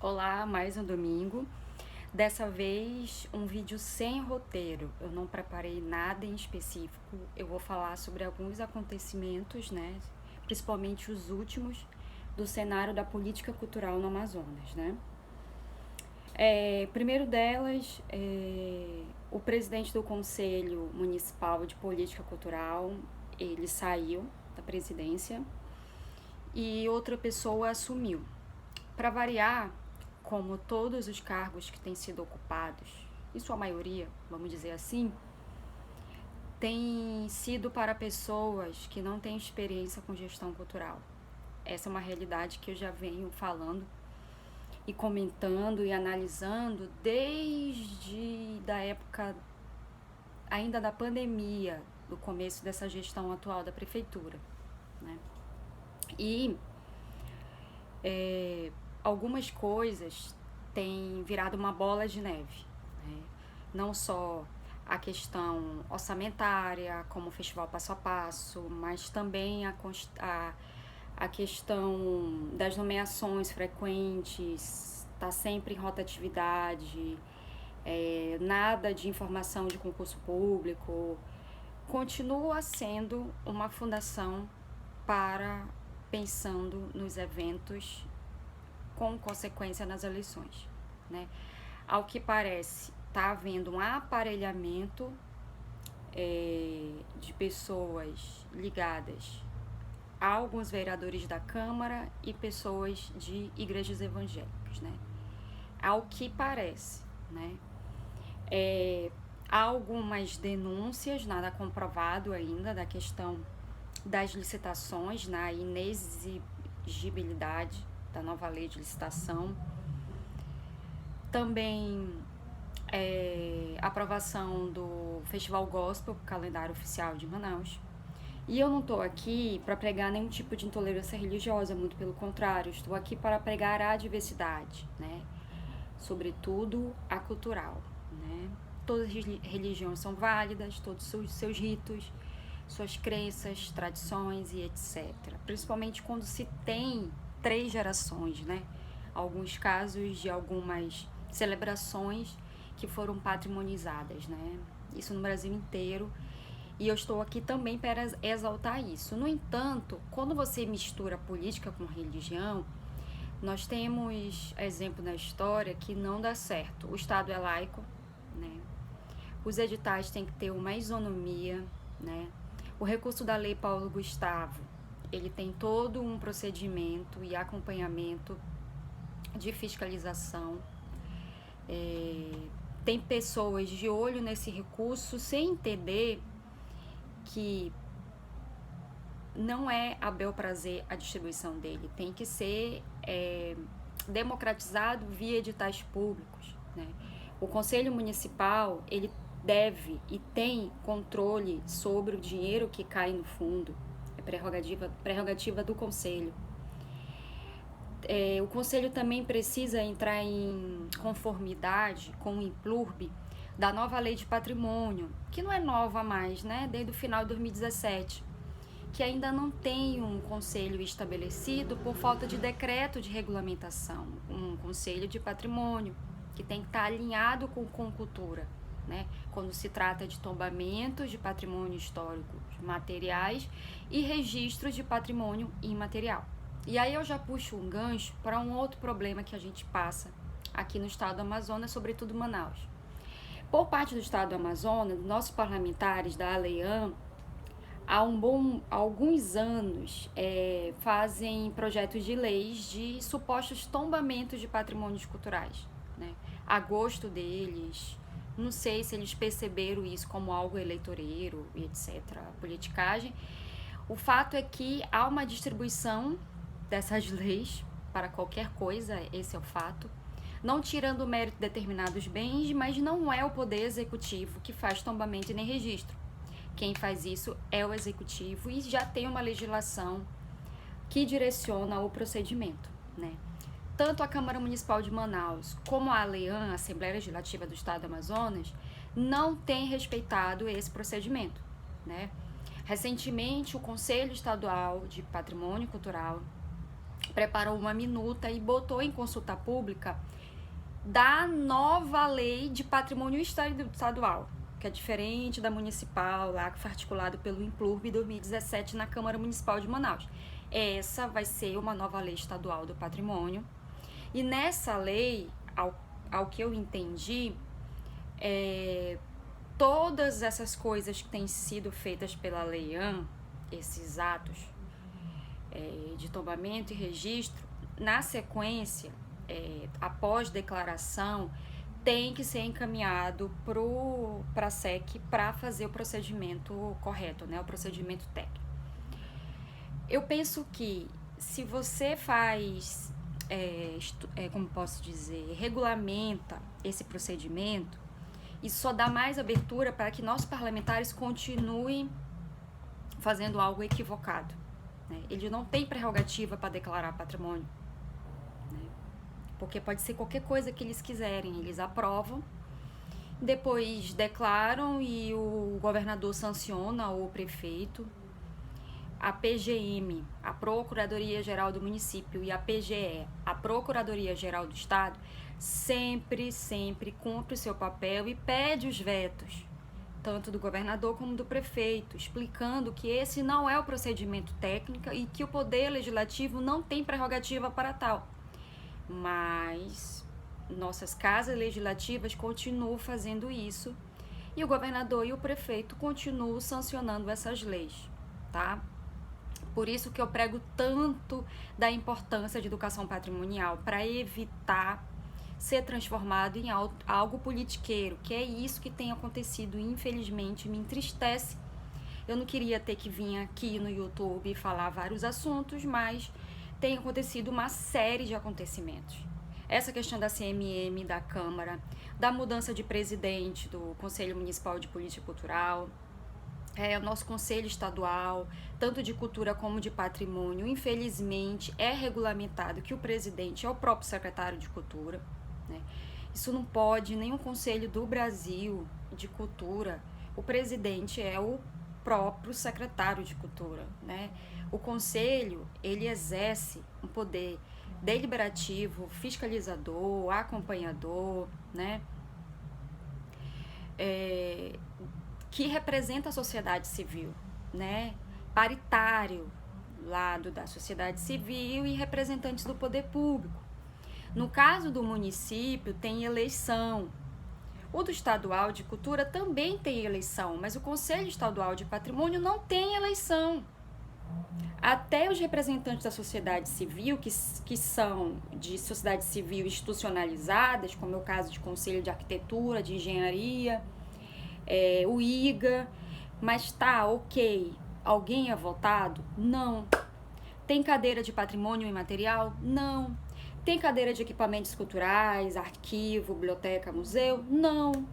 Olá, mais um domingo. Dessa vez um vídeo sem roteiro. Eu não preparei nada em específico. Eu vou falar sobre alguns acontecimentos, né? Principalmente os últimos do cenário da política cultural no Amazonas, né? Primeiro delas, o presidente do Conselho Municipal de Política Cultural, ele saiu da presidência e outra pessoa assumiu. Para variar, como todos os cargos que têm sido ocupados, em sua maioria, vamos dizer assim, tem sido para pessoas que não têm experiência com gestão cultural. Essa é uma realidade que eu já venho falando e comentando e analisando desde da época ainda da pandemia, do começo dessa gestão atual da prefeitura, né? E algumas coisas têm virado uma bola de neve, né? Não só a questão orçamentária, como o Festival Passo a Passo, mas também a questão das nomeações frequentes, está sempre em rotatividade, nada de informação de concurso público. Continua sendo uma fundação para pensando nos eventos com consequência nas eleições, né? Ao que parece, está havendo um aparelhamento de pessoas ligadas a alguns vereadores da Câmara e pessoas de igrejas evangélicas, né? Ao que parece, né? Há algumas denúncias, nada comprovado ainda, da questão das licitações, na inexigibilidade da nova lei de licitação. Também aprovação do Festival Gospel, calendário oficial de Manaus. E eu não estou aqui para pregar nenhum tipo de intolerância religiosa, muito pelo contrário, estou aqui para pregar a diversidade, né? Sobretudo a cultural, né? Todas as religiões são válidas, todos os seus ritos, suas crenças, tradições e etc. Principalmente quando se tem 3 gerações, né? Alguns casos de algumas celebrações que foram patrimonizadas, né? Isso no Brasil inteiro. E eu estou aqui também para exaltar isso. No entanto, quando você mistura política com religião, nós temos exemplo na história que não dá certo. O Estado é laico, né? Os editais têm que ter uma isonomia, né? O recurso da Lei Paulo Gustavo, ele tem todo um procedimento e acompanhamento de fiscalização. Tem pessoas de olho nesse recurso sem entender que não é a bel prazer a distribuição dele, tem que ser democratizado via editais públicos, né? O Conselho Municipal, ele deve e tem controle sobre o dinheiro que cai no fundo, é prerrogativa do Conselho. O Conselho também precisa entrar em conformidade com o Implurb da nova lei de patrimônio, que não é nova mais, né? Desde o final de 2017, que ainda não tem um conselho estabelecido por falta de decreto de regulamentação, um conselho de patrimônio, que tem que estar alinhado com cultura, né? Quando se trata de tombamentos de patrimônio histórico materiais e registros de patrimônio imaterial. E aí eu já puxo um gancho para um outro problema que a gente passa aqui no estado do Amazonas, sobretudo Manaus. Por parte do estado do Amazonas, nossos parlamentares da ALEAM, há alguns anos fazem projetos de leis de supostos tombamentos de patrimônios culturais, né? A gosto deles, não sei se eles perceberam isso como algo eleitoreiro e etc., politicagem. O fato é que há uma distribuição dessas leis para qualquer coisa, esse é o fato, não tirando o mérito de determinados bens, mas não é o poder executivo que faz tombamento e nem registro. Quem faz isso é o executivo e já tem uma legislação que direciona o procedimento, né? Tanto a Câmara Municipal de Manaus como a ALEAM, a Assembleia Legislativa do Estado do Amazonas, não tem respeitado esse procedimento, né? Recentemente, o Conselho Estadual de Patrimônio Cultural, preparou uma minuta e botou em consulta pública da nova lei de patrimônio estadual, que é diferente da municipal, lá que foi articulado pelo Implurb em 2017 na Câmara Municipal de Manaus. Essa vai ser uma nova lei estadual do patrimônio. E nessa lei, ao que eu entendi, todas essas coisas que têm sido feitas pela Lei-AN, esses atos de tombamento e registro, na sequência, após declaração, tem que ser encaminhado para a SEC para fazer o procedimento correto, né? O procedimento técnico. Eu penso que se você faz, como posso dizer, regulamenta esse procedimento, isso só dá mais abertura para que nossos parlamentares continuem fazendo algo equivocado, né? Eles não têm prerrogativa para declarar patrimônio, né? Porque pode ser qualquer coisa que eles quiserem, eles aprovam, depois declaram e o governador sanciona ou o prefeito. A PGM, a Procuradoria-Geral do Município, e a PGE, a Procuradoria-Geral do Estado, sempre cumpre o seu papel e pede os vetos, tanto do governador como do prefeito, explicando que esse não é o procedimento técnico e que o Poder Legislativo não tem prerrogativa para tal. Mas nossas casas legislativas continuam fazendo isso e o governador e o prefeito continuam sancionando essas leis, tá? Por isso que eu prego tanto da importância de educação patrimonial, para evitar ser transformado em algo politiqueiro, que é isso que tem acontecido, infelizmente, me entristece. Eu não queria ter que vir aqui no YouTube e falar vários assuntos, mas tem acontecido uma série de acontecimentos. Essa questão da CMM, da Câmara, da mudança de presidente do Conselho Municipal de Política Cultural, o nosso Conselho Estadual, tanto de Cultura como de Patrimônio, infelizmente é regulamentado que o presidente é o próprio secretário de Cultura, né? Isso não pode, nenhum conselho do Brasil de Cultura, o presidente é o próprio secretário de Cultura, né? O conselho, ele exerce um poder deliberativo, fiscalizador, acompanhador, né? Que representa a sociedade civil, né? Paritário, lado da sociedade civil e representantes do poder público. No caso do município, tem eleição. O do estadual de cultura também tem eleição, mas o Conselho Estadual de Patrimônio não tem eleição. Até os representantes da sociedade civil, que são de sociedade civil institucionalizadas, como é o caso de Conselho de Arquitetura, de Engenharia, o IGA, mas tá, ok, alguém é votado? Não. Tem cadeira de patrimônio imaterial? Não. Tem cadeira de equipamentos culturais, arquivo, biblioteca, museu? Não.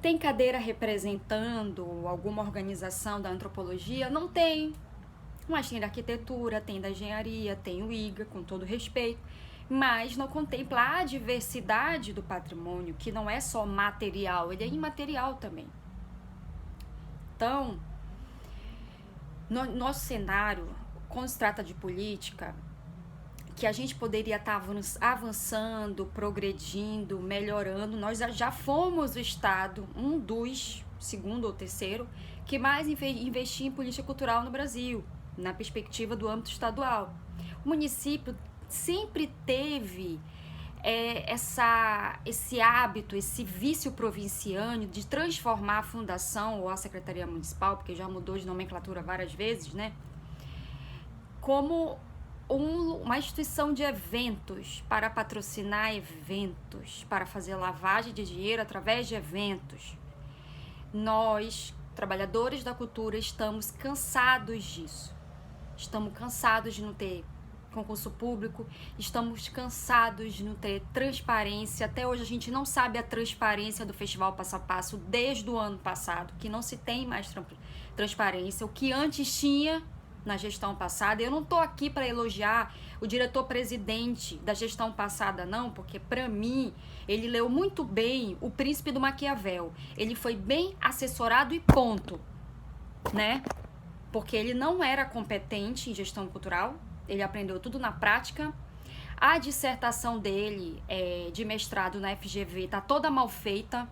Tem cadeira representando alguma organização da antropologia? Não tem. Mas tem da arquitetura, tem da engenharia, tem o IGA, com todo respeito, mas não contempla a diversidade do patrimônio, que não é só material, ele é imaterial também. Então, no nosso cenário, quando se trata de política, que a gente poderia estar avançando, progredindo, melhorando, nós já fomos o estado, um dos, segundo ou terceiro, que mais investia em política cultural no Brasil, na perspectiva do âmbito estadual. O município sempre teve esse hábito, esse vício provinciano de transformar a fundação ou a secretaria municipal, porque já mudou de nomenclatura várias vezes, né, como uma instituição de eventos, para patrocinar eventos, para fazer lavagem de dinheiro através de eventos. Nós, trabalhadores da cultura, estamos cansados disso. Estamos cansados de não ter concurso público, estamos cansados de não ter transparência. Até hoje a gente não sabe a transparência do Festival Passo a Passo desde o ano passado, que não se tem mais transparência. O que antes tinha na gestão passada, eu não estou aqui para elogiar o diretor-presidente da gestão passada, não, porque para mim ele leu muito bem O Príncipe do Maquiavel. Ele foi bem assessorado e ponto, né? Porque ele não era competente em gestão cultural, ele aprendeu tudo na prática. A dissertação dele de mestrado na FGV tá toda mal feita.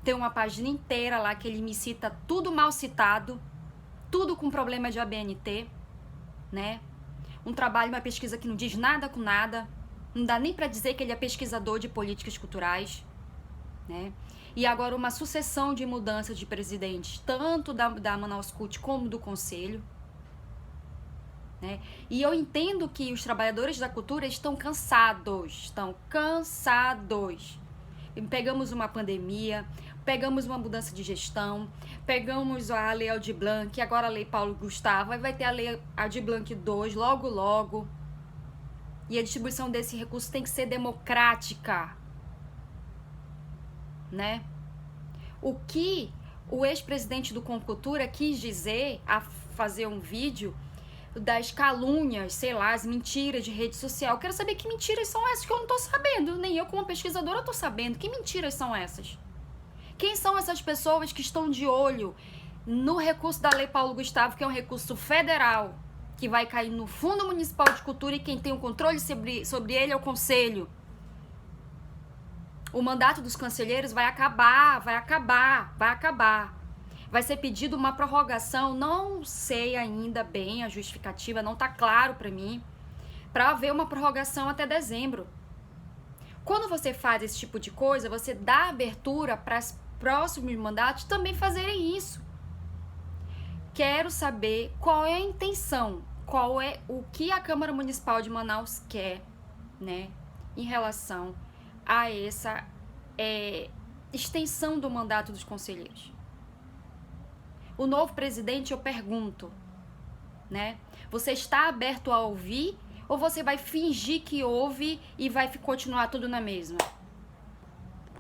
Tem uma página inteira lá que ele me cita tudo mal citado, tudo com problema de ABNT, né? Um trabalho, uma pesquisa que não diz nada com nada, não dá nem para dizer que ele é pesquisador de políticas culturais, né? E agora uma sucessão de mudanças de presidentes, tanto da Manaus Cult como do Conselho, né? E eu entendo que os trabalhadores da cultura estão cansados. Pegamos uma pandemia, pegamos uma mudança de gestão, pegamos a Lei Aldir Blanc, agora a Lei Paulo Gustavo, aí vai ter a Lei Aldir Blanc 2, logo. E a distribuição desse recurso tem que ser democrática, né? O que o ex-presidente do Comcultura quis dizer a fazer um vídeo das calúnias, sei lá, as mentiras de rede social. Eu quero saber que mentiras são essas que eu não tô sabendo. Nem eu, como pesquisadora, tô sabendo. Que mentiras são essas? Quem são essas pessoas que estão de olho no recurso da Lei Paulo Gustavo, que é um recurso federal, que vai cair no Fundo Municipal de Cultura e quem tem o controle sobre ele é o Conselho? O mandato dos conselheiros vai acabar. Vai ser pedido uma prorrogação, não sei ainda bem a justificativa, não tá claro para mim, para haver uma prorrogação até dezembro. Quando você faz esse tipo de coisa, você dá abertura para os próximos mandatos também fazerem isso. Quero saber qual é a intenção, qual é o que a Câmara Municipal de Manaus quer, né, em relação a essa extensão do mandato dos conselheiros. O novo presidente, eu pergunto, né? Você está aberto a ouvir ou você vai fingir que ouve e vai continuar tudo na mesma?